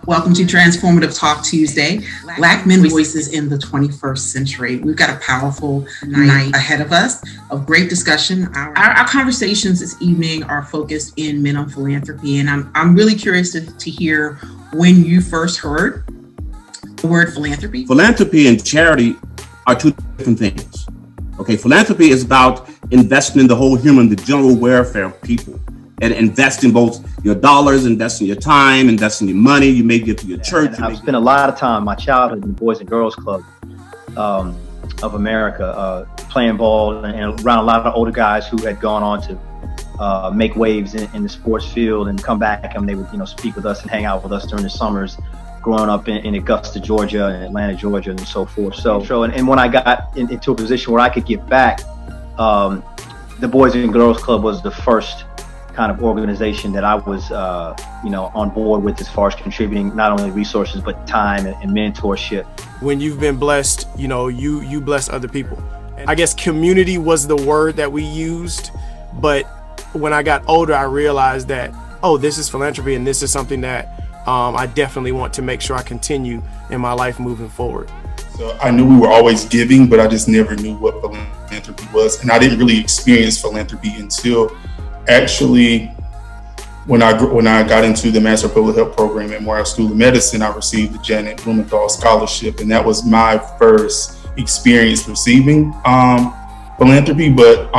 Welcome to Transformative Talk Tuesday, Black Men Voices in the 21st Century. We've got a powerful night ahead of us of great discussion. Our conversations this evening are focused in men on philanthropy, and I'm really curious to hear when you first heard the word philanthropy. Philanthropy and charity are two different things. Okay, philanthropy is about investing in the whole human, the general welfare of people. And invest in both your dollars, invest in your time, invest in your money. You may give to your church. I've spent a lot of time, my childhood, in the Boys and Girls Club of America, playing ball and around a lot of older guys who had gone on to make waves in the sports field and come back, and they would, speak with us and hang out with us during the summers. Growing up in Augusta, Georgia, and Atlanta, Georgia, and so forth. So when I got into a position where I could give back, the Boys and Girls Club was the first kind of organization that I was, on board with as far as contributing not only resources but time and mentorship. When you've been blessed, you bless other people. I guess community was the word that we used, but when I got older, I realized that, this is philanthropy, and this is something that I definitely want to make sure I continue in my life moving forward. So I knew we were always giving, but I just never knew what philanthropy was, and I didn't really experience philanthropy until actually, when I got into the Master of Public Health program at Morehouse School of Medicine, I received the Janet Blumenthal Scholarship, and that was my first experience receiving philanthropy. But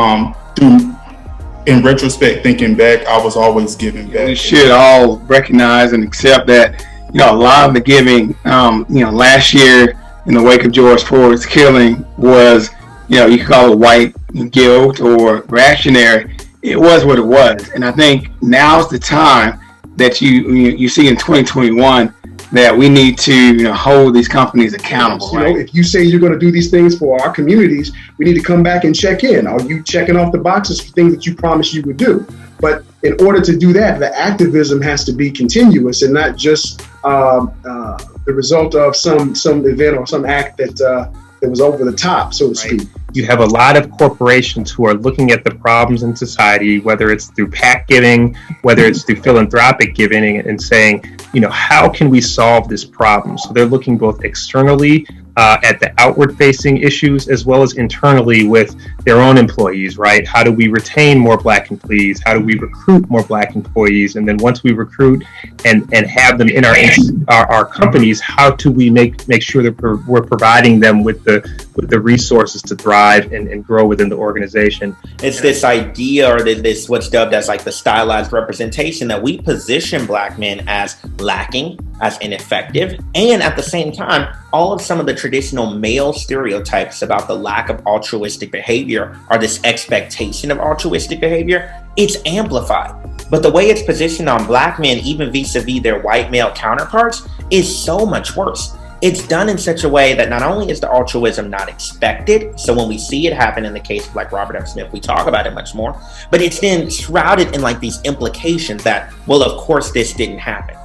in retrospect, thinking back, I was always giving back. We should all recognize and accept that, a lot of the giving, last year in the wake of George Floyd's killing was, you could call it white guilt or reactionary. It was what it was, and I think now's the time that you see in 2021 that we need to hold these companies accountable. Right? If you say you're going to do these things for our communities, we need to come back and check in. Are you checking off the boxes for things that you promised you would do? But in order to do that, the activism has to be continuous and not just the result of some event or some act that was over the top, so to speak. You have a lot of corporations who are looking at the problems in society, whether it's through PAC giving, whether it's through philanthropic giving, and saying, how can we solve this problem? So they're looking both externally at the outward facing issues as well as internally with their own employees, right? How do we retain more Black employees? How do we recruit more Black employees? And then once we recruit and have them in our companies, how do we make sure that we're providing them with the resources to thrive and grow within the organization? It's this idea, or this what's dubbed as like the stylized representation, that we position Black men as lacking, as ineffective, and at the same time, all of some of the traditional male stereotypes about the lack of altruistic behavior, or this expectation of altruistic behavior, it's amplified. But the way it's positioned on Black men, even vis-a-vis their white male counterparts, is so much worse. It's done in such a way that not only is the altruism not expected, so when we see it happen in the case of like Robert F. Smith, we talk about it much more, but it's then shrouded in like these implications that, well, of course this didn't happen.